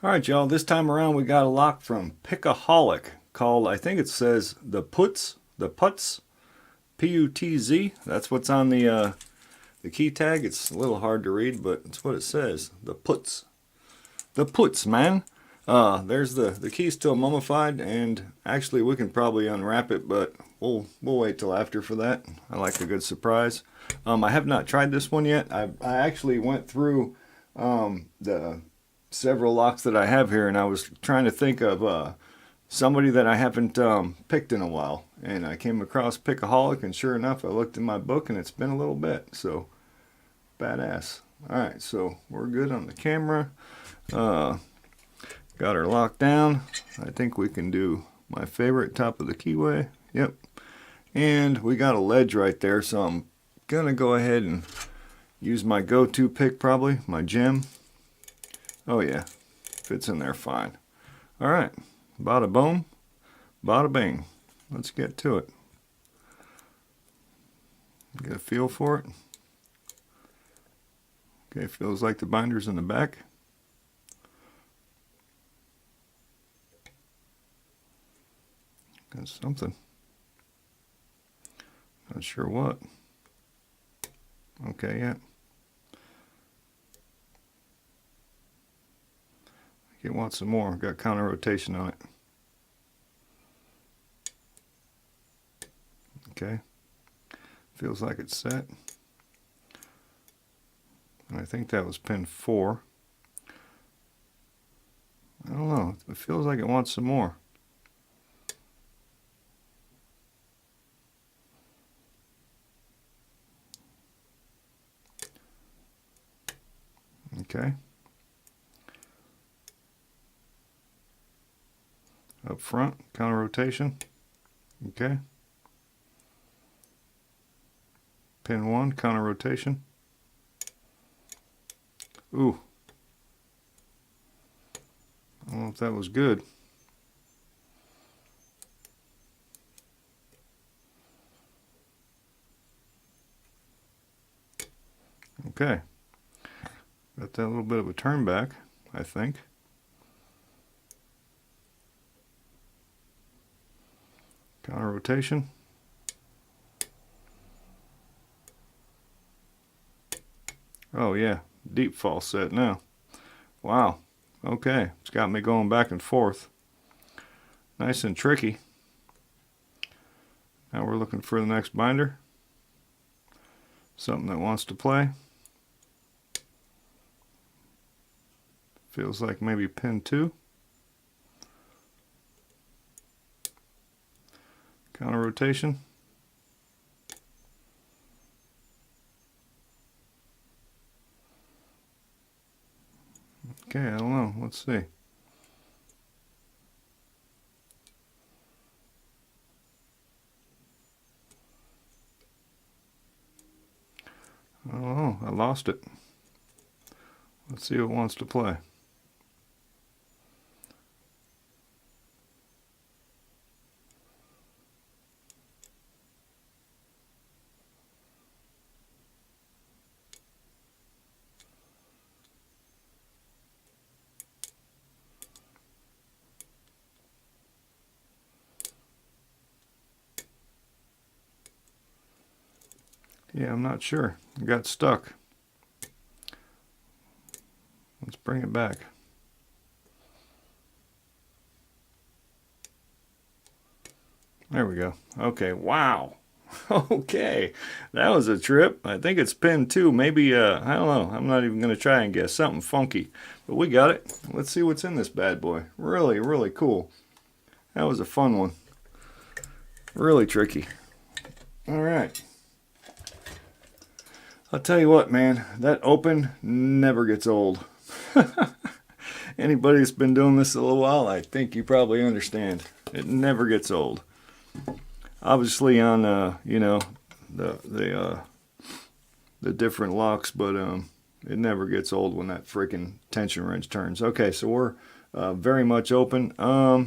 Alright y'all, this time around we got a lock from Pickaholic called, I think it says the Putz, P-U-T-Z. That's what's on the key tag. It's a little hard to read, but it's what it says. The Putz. The Putz, man. There's the key still mummified, and actually we can probably unwrap it, but we'll wait till after for that. I like a good surprise. I have not tried this one yet. I actually went through the several locks that I have here, and I was trying to think of somebody that I haven't picked in a while, and I came across Pickaholic, and sure enough I looked in my book and it's been a little bit, so badass. Alright, so we're good on the camera. Got her locked down. I think we can do my favorite, top of the keyway. Yep. And we got a ledge right there, so I'm gonna go ahead and use my go-to pick, probably my gem. Oh yeah, fits in there fine. Alright, bada boom, bada bing. Let's get to it. Get a feel for it. Okay, feels like the binder's in the back. Got something. Not sure what. Okay, yeah. It wants some more. Got counter rotation on it. Okay. Feels like it's set. And I think that was pin 4. I don't know. It feels like it wants some more. Okay. Up front, counter rotation. Okay. Pin 1, counter rotation. Ooh. I don't know if that was good. Okay. Got that little bit of a turn back, I think. Counter rotation. Oh yeah, deep fall set now. Wow. Okay, it's got me going back and forth. Nice and tricky. Now we're looking for the next binder. Something that wants to play. Feels like maybe pin 2. Counter rotation. Okay, I don't know. Let's see. I don't know. I lost it. Let's see what it wants to play. Yeah, I'm not sure. It got stuck. Let's bring it back. There we go. Okay, wow. Okay, that was a trip. I think it's pin 2. Maybe, I don't know. I'm not even going to try and guess. Something funky. But we got it. Let's see what's in this bad boy. Really, really cool. That was a fun one. Really tricky. All right. I'll tell you what, man. That open never gets old. Anybody that's been doing this a little while, I think you probably understand. It never gets old. Obviously on you know, the different locks, but it never gets old when that freaking tension wrench turns. Okay, so we're very much open. I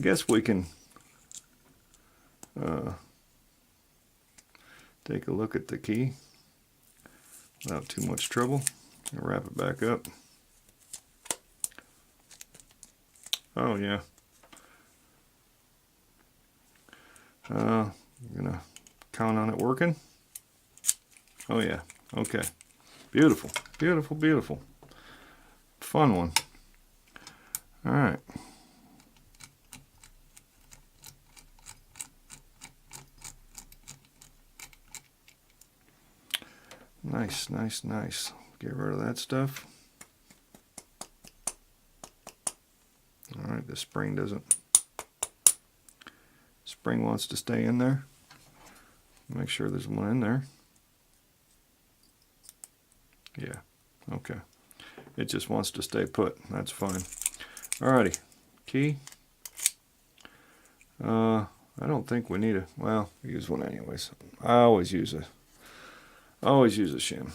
guess we can take a look at the key without too much trouble. Wrap it back up. Oh yeah. I'm gonna count on it working. Oh yeah. Okay. Beautiful. Beautiful, beautiful. Fun one. All right. Nice, nice, nice. Get rid of that stuff. All right, the spring doesn't. Spring wants to stay in there. Make sure there's one in there. Yeah, okay. It just wants to stay put. That's fine. Alrighty, key. I don't think we need a. Well, use one anyways. I always use a shim.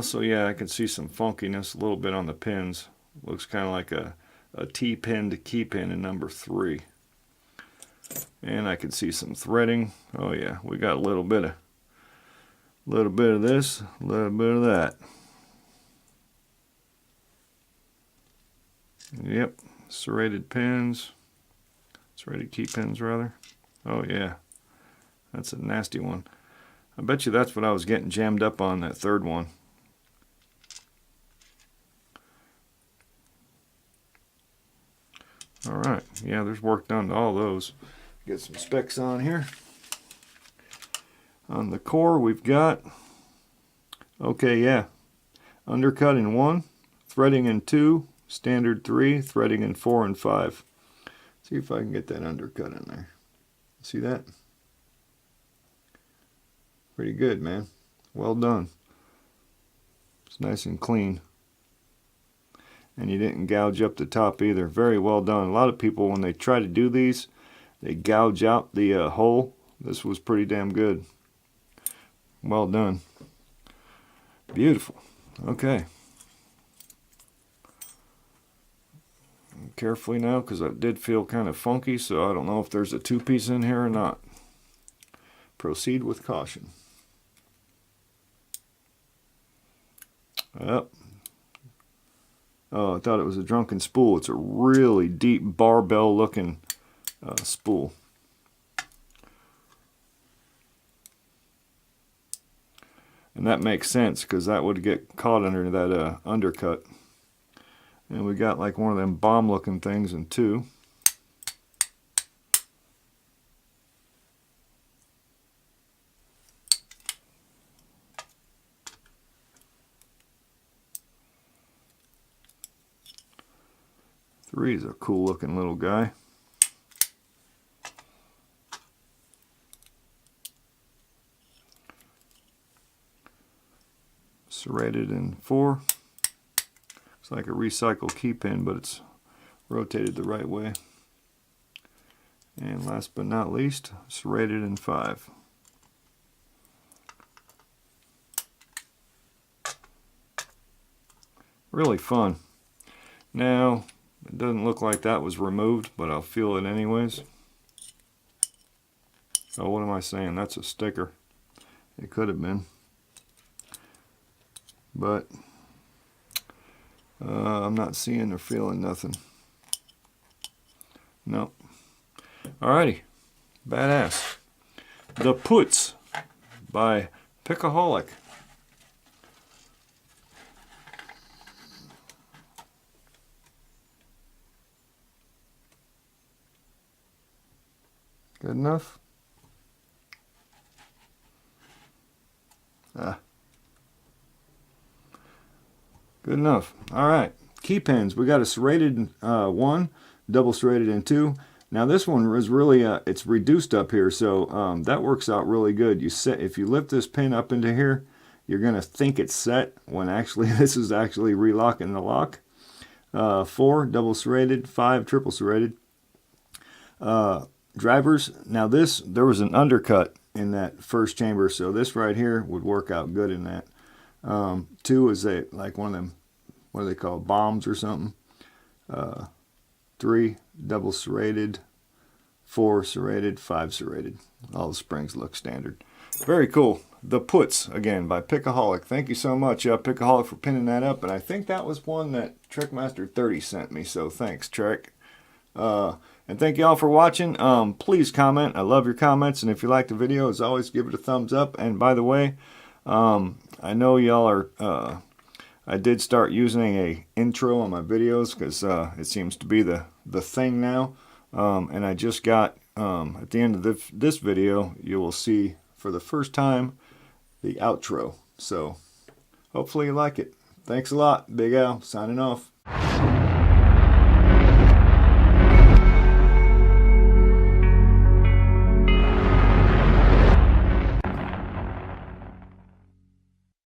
So yeah, I can see some funkiness a little bit on the pins. Looks kind of like a T-pin to key pin in number 3. And I can see some threading. Oh yeah, we got a little bit of this, a little bit of that. Yep, serrated pins, serrated key pins rather. Oh yeah, that's a nasty one. I bet you that's what I was getting jammed up on, that third one. Alright, yeah, there's work done to all those. Get some specs on here. On the core we've got, okay, yeah, undercut in 1, threading in 2, standard 3, threading in 4 and 5. See if I can get that undercut in there. See that? Pretty good, man. Well done. It's nice and clean. And you didn't gouge up the top either. Very well done. A lot of people, when they try to do these, they gouge out the hole. This was pretty damn good. Well done. Beautiful. Okay. Carefully now, because it did feel kind of funky, so I don't know if there's a 2-piece in here or not. Proceed with caution. Up. Oh, I thought it was a drunken spool. It's a really deep barbell looking spool. And that makes sense because that would get caught under that undercut. And we got like one of them bomb looking things in 2. Three is a cool looking little guy. Serrated in 4. Looks like a recycled key pin, but it's rotated the right way. And last but not least, serrated in 5. Really fun. Now, it doesn't look like that was removed, but I'll feel it anyways. Oh, what am I saying? That's a sticker. It could have been. But I'm not seeing or feeling nothing. No. Alrighty. Badass. The Putz by Pickaholic. Good enough? Good enough. All right. Key pins. We got a serrated 1, double serrated in 2. Now this one is really it's reduced up here, so that works out really good. If you lift this pin up into here, you're gonna think it's set when actually this is actually relocking the lock. 4 double serrated, 5 triple serrated. Drivers. Now there was an undercut in that first chamber, so this right here would work out good in that. 2 is like one of them, what do they call, bombs or something. 3 double serrated, 4 serrated, 5 serrated. All the springs look standard. Very cool. The Putz, again, by Pickaholic. Thank you so much, Pickaholic, for pinning that up. And I think that was one that Trickmaster 30 sent me, so thanks, Trick. And thank you all for watching. Please comment. I love your comments. And if you like the video, as always, give it a thumbs up. And by the way, I know y'all are... I did start using a intro on my videos because it seems to be the thing now. And I just got, at the end of this video, you will see for the first time the outro. So hopefully you like it. Thanks a lot. Big Al signing off.